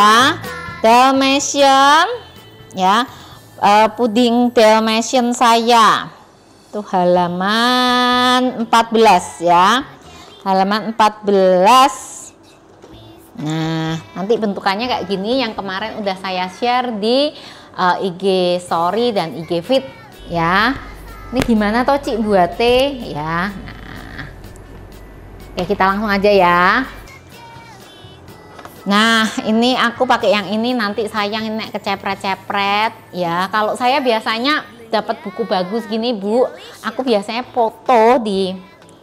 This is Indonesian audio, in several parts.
ya, Dalmatian ya, puding Dalmatian saya tuh halaman 14 ya, halaman 14. Nah, nanti bentukannya kayak gini, yang kemarin udah saya share di IG story dan IG feed ya. Ini gimana toh Cik buatnya ya. Nah, oke, kita langsung aja ya. Nah, ini aku pakai yang ini, nanti sayang ini kecepret-cepret ya. Kalau saya biasanya dapat buku bagus gini Bu, aku biasanya foto di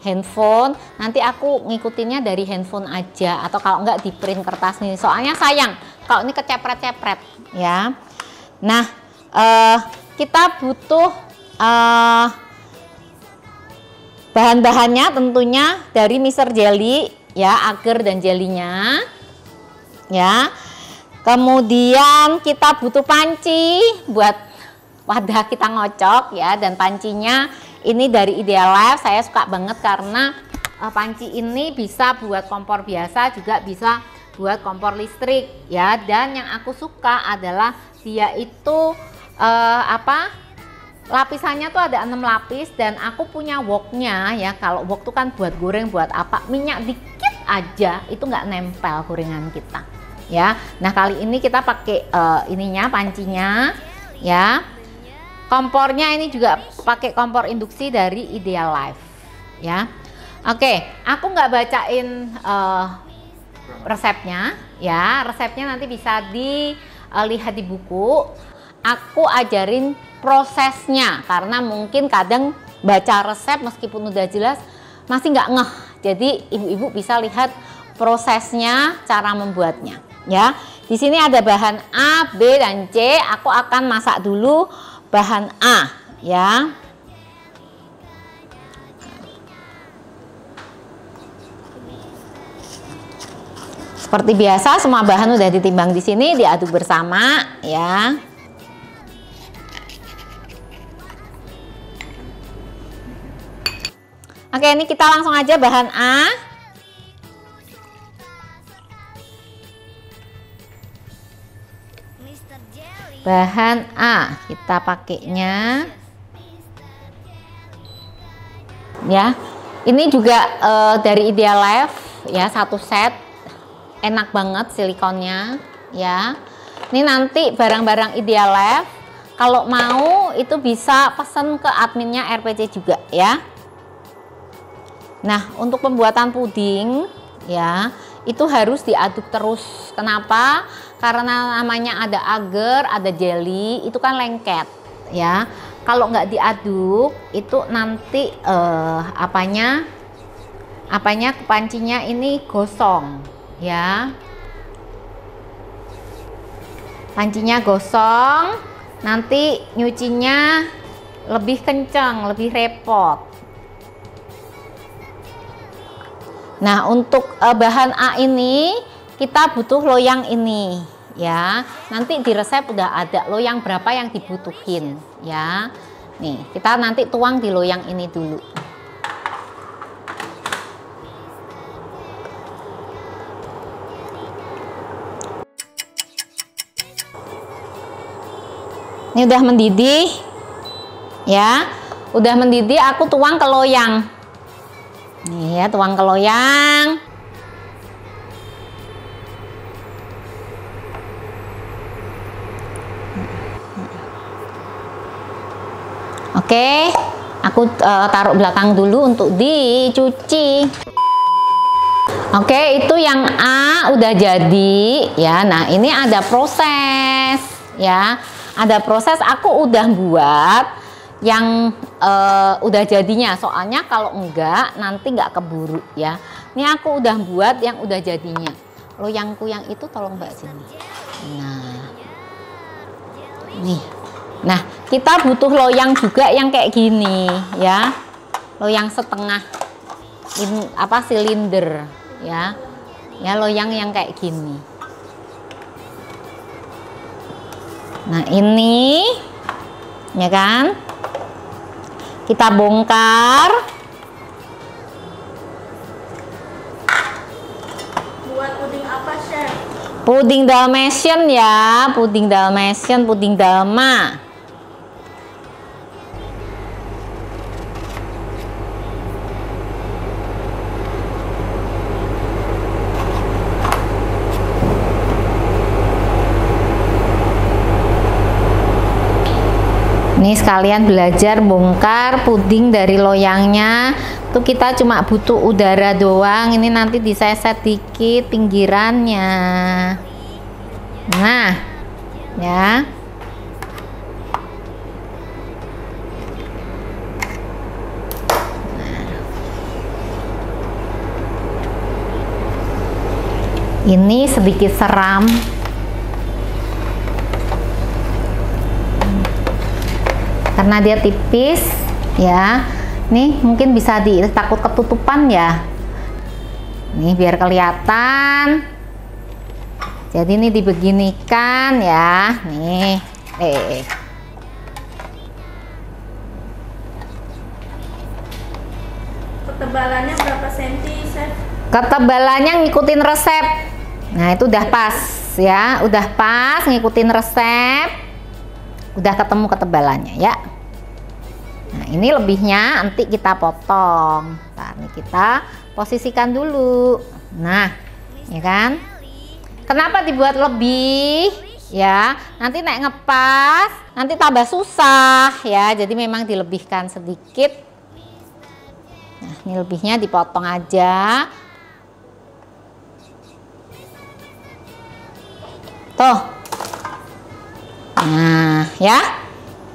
handphone, nanti aku ngikutinnya dari handphone aja, atau kalau enggak di print kertas nih, soalnya sayang kalau ini kecepret-cepret ya. Nah, kita butuh bahan-bahannya tentunya dari Mr. Jelly ya, agar dan jelinya ya. Kemudian kita butuh panci buat wadah kita ngocok ya, dan pancinya ini dari Ideal Life. Saya suka banget karena panci ini bisa buat kompor biasa, juga bisa buat kompor listrik ya. Dan yang aku suka adalah dia itu lapisannya tuh ada 6 lapis, dan aku punya woknya ya. Kalau wok tuh kan buat goreng, buat apa, minyak dikit aja itu nggak nempel gorengan kita ya. Nah, kali ini kita pakai ininya, pancinya ya. Kompornya ini juga pakai kompor induksi dari Ideal Life ya. Oke, aku nggak bacain resepnya ya. Resepnya nanti bisa dilihat di buku. Aku ajarin prosesnya, karena mungkin kadang baca resep meskipun udah jelas masih nggak ngeh. Jadi ibu-ibu bisa lihat prosesnya, cara membuatnya ya. Di sini ada bahan A, B, dan C. Aku akan masak dulu bahan A ya. Seperti biasa, semua bahan udah ditimbang di sini, diaduk bersama ya. Oke, ini kita langsung aja bahan A. Bahan A kita pakainya ya. Ini juga dari Ideal Life ya, satu set, enak banget silikonnya ya. Ini nanti barang-barang Ideal Life kalau mau itu bisa pesan ke adminnya RPC juga ya. Nah, untuk pembuatan puding ya, itu harus diaduk terus. Kenapa? Karena namanya ada agar, ada jelly, itu kan lengket ya. Kalau nggak diaduk itu nanti pancinya ini gosong ya. Pancinya gosong, nanti nyucinya lebih kencang, lebih repot. Nah, untuk bahan A ini kita butuh loyang ini ya. Nanti di resep udah ada loyang berapa yang dibutuhin ya. Nih, kita nanti tuang di loyang ini dulu. Ini udah mendidih ya. Udah mendidih, aku tuang ke loyang. Nih ya, tuang ke loyang. Oke, aku taruh belakang dulu untuk dicuci. Oke, itu yang A udah jadi ya. Nah, ini ada proses ya. Ada proses, aku udah buat yang udah jadinya, soalnya kalau enggak nanti nggak keburu ya. Ini aku udah buat yang udah jadinya. Loyangku yang itu tolong Mbak sini. Nah, nih. Nah, kita butuh loyang juga yang kayak gini ya. Loyang setengah silinder ya. Ya, loyang yang kayak gini. Nah, ini ya kan? Kita bongkar. Buat puding apa, Chef? Puding Dalmatian ya, puding Dalmatian, puding Dalma. Ini sekalian belajar bongkar puding dari loyangnya. Tuh kita cuma butuh udara doang. Ini nanti diseset dikit pinggirannya. Nah, ya. Nah. Ini sedikit seram. Karena dia tipis ya, nih mungkin bisa takut ketutupan ya, nih biar kelihatan. Jadi ini dibeginikan ya, nih Ketebalannya berapa senti, Chef? Ketebalannya ngikutin resep. Nah itu udah pas ya, udah pas ngikutin resep. Udah ketemu ketebalannya ya. Nah ini lebihnya nanti kita potong. Ntar nih kita posisikan dulu. Nah ya kan, kenapa dibuat lebih ya, nanti naik ngepas nanti tambah susah ya, jadi memang dilebihkan sedikit. Nah ini lebihnya dipotong aja tuh. Nah ya,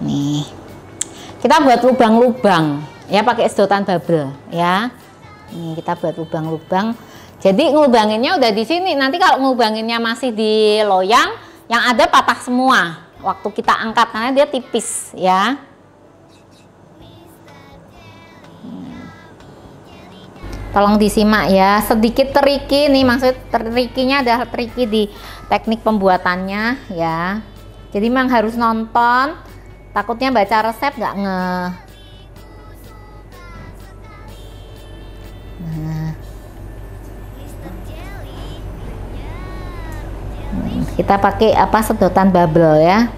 nih kita buat lubang-lubang ya pakai sedotan bubble ya. Nih kita buat lubang-lubang. Jadi ngelubanginnya udah di sini. Nanti kalau ngelubanginnya masih di loyang, yang ada patah semua waktu kita angkat karena dia tipis ya. Tolong disimak ya, sedikit tricky nih, maksud trikinya adalah tricky di teknik pembuatannya ya. Jadi memang harus nonton, takutnya baca resep nggak ngeh. Nah. Kita pakai apa, sedotan bubble ya.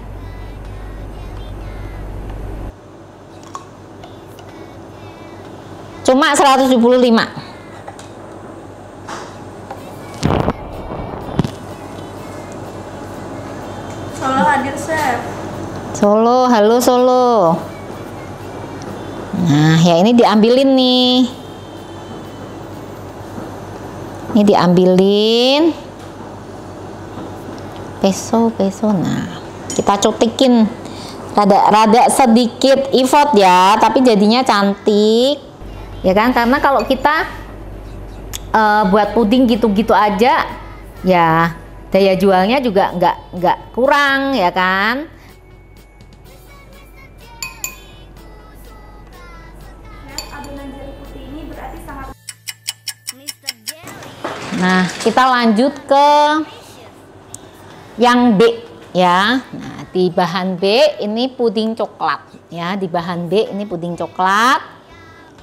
Cuma 175. Solo hadir, Chef. Solo, halo Solo. Nah, ya ini diambilin nih. Ini diambilin. Peso. Nah, kita cotekin. Rada sedikit effort ya, tapi jadinya cantik. Ya kan? Karena kalau kita buat puding gitu-gitu aja, ya daya jualnya juga nggak kurang ya kan. Adonan jeli putih ini berarti sangat. Nah kita lanjut ke yang B ya. Nah di bahan B ini puding coklat ya. Di bahan B ini puding coklat.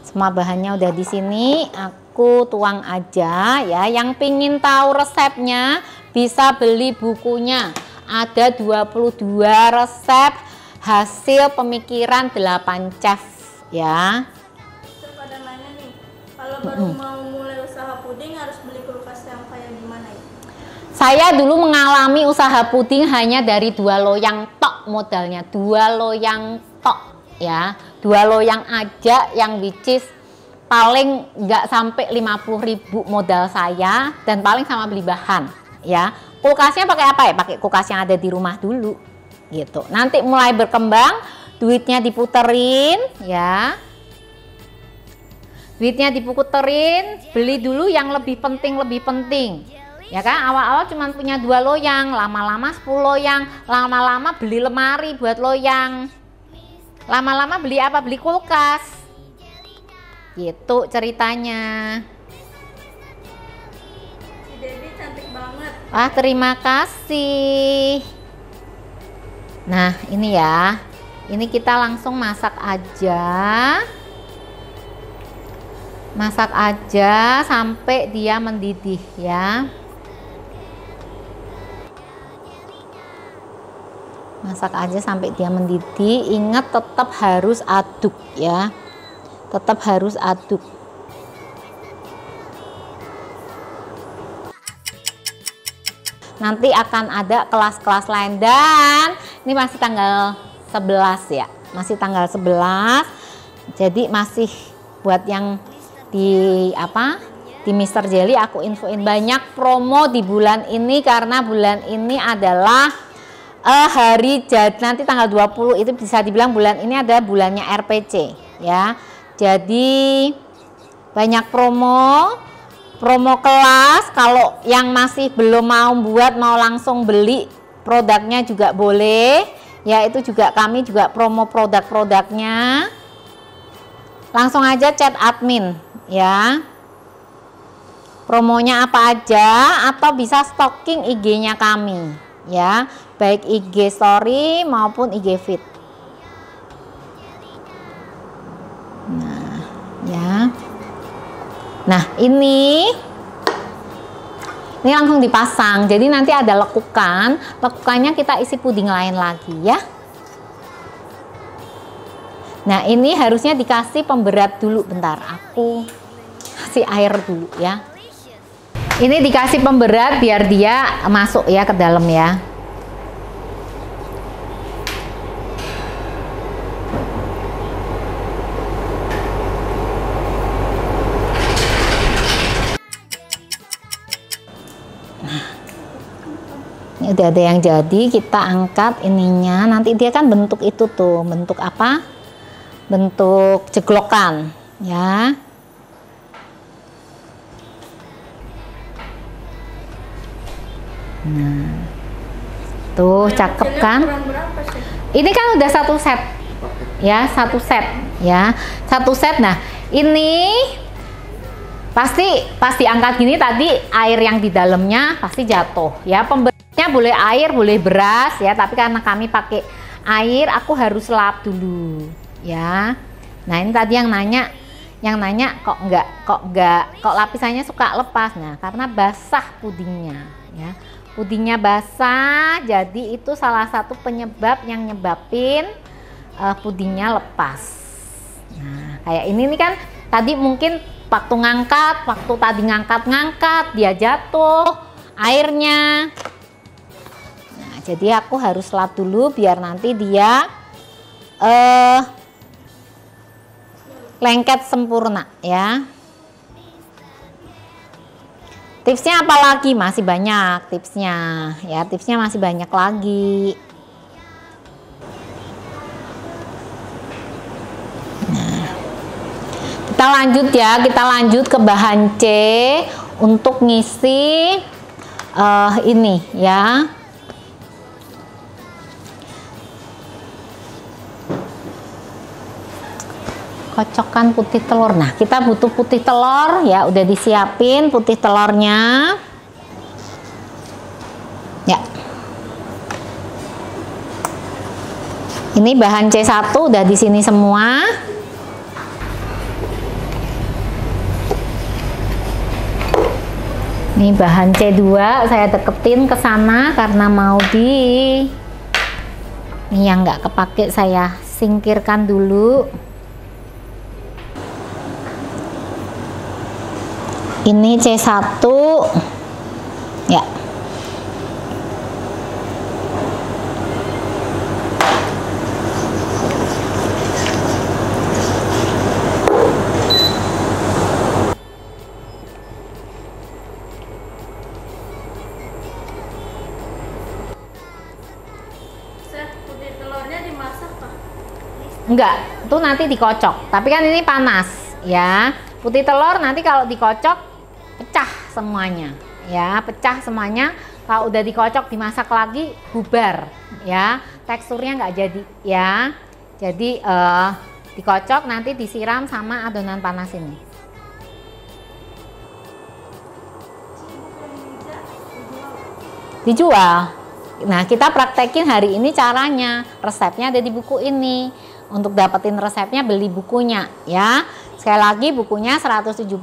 Semua bahannya udah di sini. Aku tuang aja ya. Yang pingin tahu resepnya bisa beli bukunya, ada 22 resep hasil pemikiran 8 chef ya. Chef, ada nanya nih, kalau baru mau mulai usaha puding harus beli kulkas yang kayak gimana ya? Saya dulu mengalami usaha puding hanya dari 2 loyang tok modalnya, 2 loyang tok ya, 2 loyang aja yang which is paling nggak sampai 50.000 modal saya, dan paling sama beli bahan ya. Kulkasnya pakai apa ya? Pakai kulkas yang ada di rumah dulu gitu. Nanti mulai berkembang, duitnya diputerin ya. Duitnya diputerin, beli dulu yang lebih penting ya kan. Awal-awal cuma punya 2 loyang, lama-lama 10 loyang, lama-lama beli lemari buat loyang, lama-lama beli apa? Beli kulkas gitu ceritanya. Debbie cantik banget. Ah, terima kasih. Nah, ini ya. Ini kita langsung masak aja. Masak aja sampai dia mendidih ya. Masak aja sampai dia mendidih. Ingat tetap harus aduk ya. Tetap harus aduk. Nanti akan ada kelas-kelas lain dan ini masih tanggal 11 ya. Masih tanggal 11. Jadi masih buat yang di Mr. Jelly aku infoin banyak promo di bulan ini karena bulan ini adalah hari jadi nanti tanggal 20 itu bisa dibilang bulan ini adalah bulannya RPC ya. Jadi banyak promo kelas. Kalau yang masih belum mau buat mau langsung beli produknya juga boleh ya, itu juga kami juga promo produk-produknya. Langsung aja chat admin ya. Promonya apa aja atau bisa stalking IG-nya kami ya, baik IG story maupun IG feed. Nah, ya. Nah, ini langsung dipasang. Jadi nanti ada lekukan, lekukannya kita isi puding lain lagi ya. Nah, ini harusnya dikasih pemberat dulu. Bentar, aku kasih air dulu ya. Ini dikasih pemberat biar dia masuk ya ke dalam ya. Nah, ini udah ada yang jadi, kita angkat ininya. Nanti dia kan bentuk itu tuh, bentuk apa? Bentuk jeglokan ya. Nah, tuh cakep kan? Ini kan udah satu set ya, satu set ya, satu set. Nah, ini pasti angkat gini tadi air yang di dalamnya pasti jatuh ya. Pemberatnya boleh air, boleh beras ya, tapi karena kami pakai air, aku harus lap dulu ya. Nah, ini tadi yang nanya kok lapisannya suka lepas. Nah, karena basah pudingnya ya. Pudingnya basah, jadi itu salah satu penyebab yang nyebabin pudingnya lepas. Nah, kayak ini nih kan tadi mungkin waktu tadi ngangkat dia jatuh airnya. Nah, jadi aku harus lap dulu biar nanti dia lengket sempurna ya. Tipsnya apa lagi? Masih banyak tipsnya ya, tipsnya masih banyak lagi. Nah, kita lanjut ya, kita lanjut ke bahan C untuk ngisi ini ya. Kocokkan putih telur. Nah, kita butuh putih telur ya, udah disiapin putih telurnya ya. Ini bahan C1 udah di sini semua. Ini bahan C2 saya deketin ke sana karena mau ini yang nggak kepake saya singkirkan dulu. Ini C1 ya. Putih telurnya dimasak Pak? Enggak, itu nanti dikocok. Tapi kan ini panas ya. Putih telur nanti kalau dikocok pecah semuanya ya, pecah semuanya. Kalau udah dikocok dimasak lagi bubar ya, teksturnya nggak jadi ya. Jadi dikocok nanti disiram sama adonan panas ini. Dijual. Nah, kita praktekin hari ini caranya. Resepnya ada di buku ini. Untuk dapetin resepnya beli bukunya ya. Sekali lagi bukunya 175.000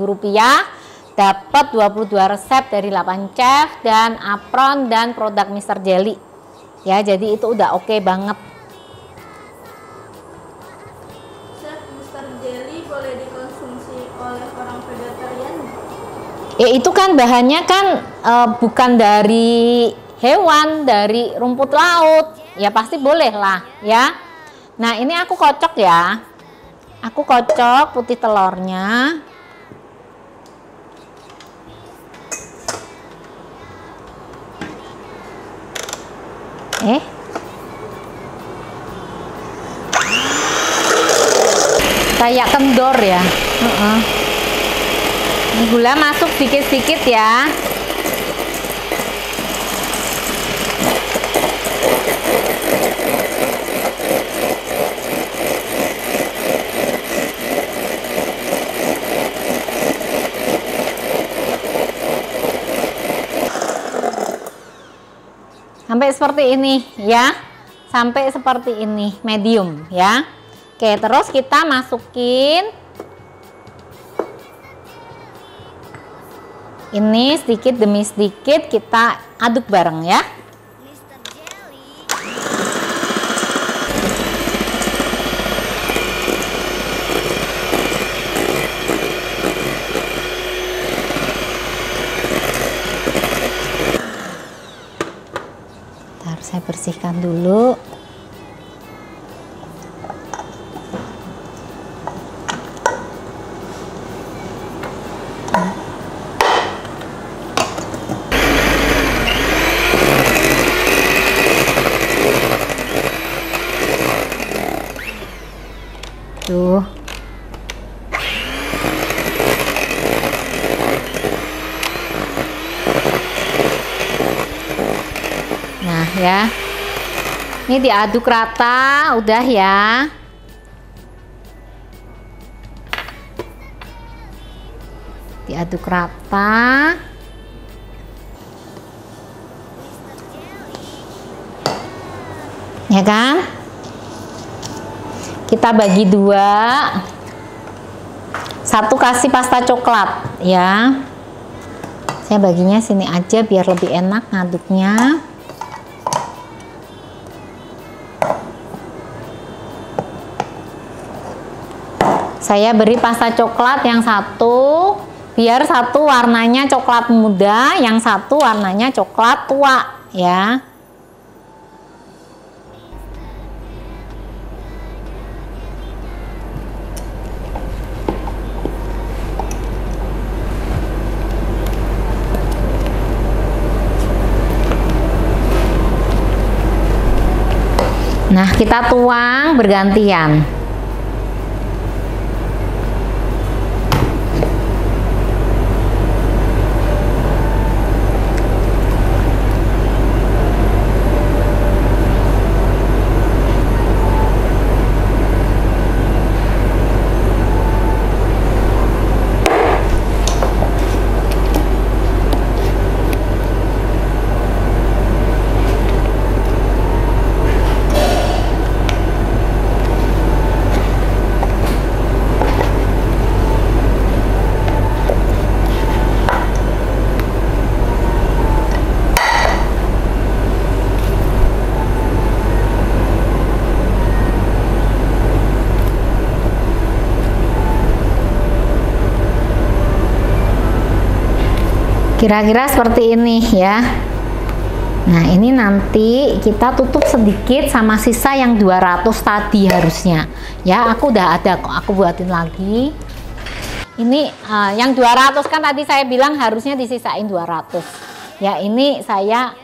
rupiah. dapat 22 resep dari 8 chef dan apron dan produk Mr. Jelly. Ya, jadi itu udah oke banget. Chef, Mr. Jelly boleh dikonsumsi oleh orang vegetarian? Ya itu kan bahannya kan bukan dari hewan, dari rumput laut. Ya pasti boleh lah ya. Nah ini aku kocok ya. Aku kocok putih telurnya. Kayak kendor ya. Ini gula masuk sedikit-sedikit ya. Sampai seperti ini ya, sampai seperti ini, medium ya. Oke, terus kita masukin ini sedikit demi sedikit, kita aduk bareng ya. Saya bersihkan dulu. Tuh. Nah ya, ini diaduk rata, udah ya. Diaduk rata. Ya kan? Kita bagi dua. Satu kasih pasta coklat ya. Saya baginya sini aja biar lebih enak ngaduknya. Saya beri pasta coklat yang satu, biar satu warnanya coklat muda, yang satu warnanya coklat tua ya. Nah, kita tuang bergantian. Kira-kira seperti ini ya. Nah ini nanti kita tutup sedikit sama sisa yang 200 tadi harusnya ya. Aku udah ada kok, aku buatin lagi. Ini yang 200 kan tadi saya bilang harusnya disisain 200 ya. Ini saya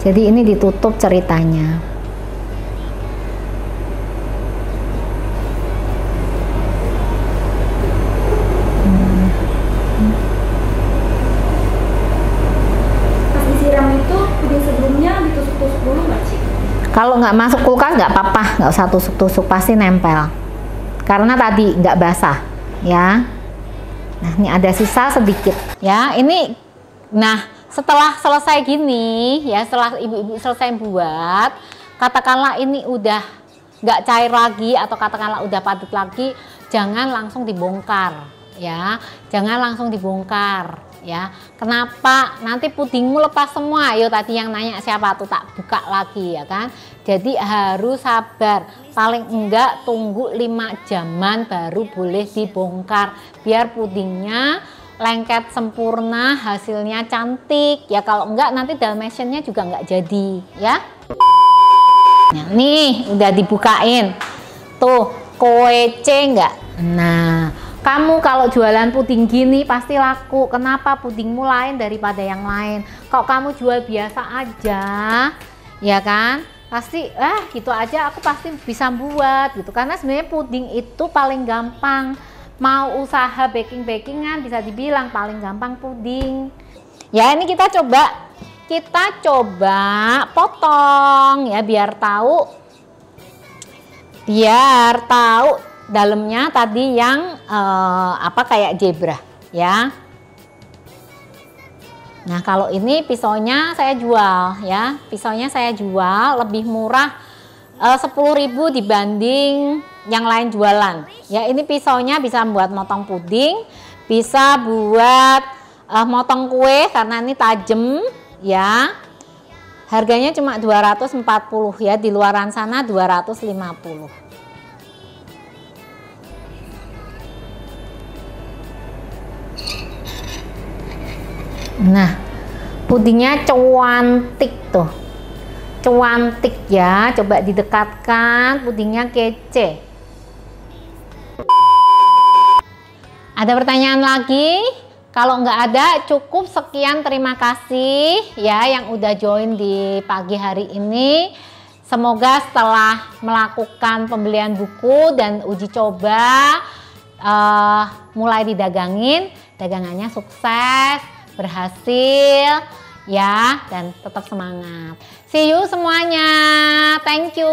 jadi ini ditutup ceritanya. Kalau nggak masuk kulkas nggak apa-apa, nggak usah tusuk-tusuk, pasti nempel. Karena tadi nggak basah, ya. Nah, ini ada sisa sedikit, ya. Ini, nah setelah selesai gini, ya setelah ibu-ibu selesai buat, katakanlah ini udah nggak cair lagi atau katakanlah udah padat lagi, jangan langsung dibongkar ya, jangan langsung dibongkar ya. Kenapa? Nanti pudingmu lepas semua. Yo tadi yang nanya siapa tuh, tak buka lagi ya kan. Jadi harus sabar, paling enggak tunggu 5 jaman baru boleh dibongkar biar pudingnya lengket sempurna, hasilnya cantik ya. Kalau enggak nanti dalmatiannya juga enggak jadi ya. Nah, nih udah dibukain tuh, koece enggak? Nah, kamu kalau jualan puding gini pasti laku. Kenapa? Pudingmu lain daripada yang lain. Kok kamu jual biasa aja ya kan, pasti gitu aja aku pasti bisa buat gitu. Karena sebenarnya puding itu paling gampang. Mau usaha baking-bakingan bisa dibilang paling gampang puding. Ya ini kita coba potong ya biar tahu dalamnya tadi yang kayak zebra ya. Nah kalau ini pisaunya saya jual ya, pisaunya saya jual lebih murah 10.000 dibanding yang lain jualan ya. Ini pisaunya bisa buat motong puding, bisa buat motong kue karena ini tajam ya. Harganya cuma 240 ya, di luaran sana 250. Nah pudingnya cuantik tuh, cuantik ya, coba didekatkan, pudingnya kece. Ada pertanyaan lagi? Kalau nggak ada cukup sekian, terima kasih ya yang udah join di pagi hari ini. Semoga setelah melakukan pembelian buku dan uji coba mulai didagangin, dagangannya sukses, berhasil ya, dan tetap semangat. See you semuanya, thank you.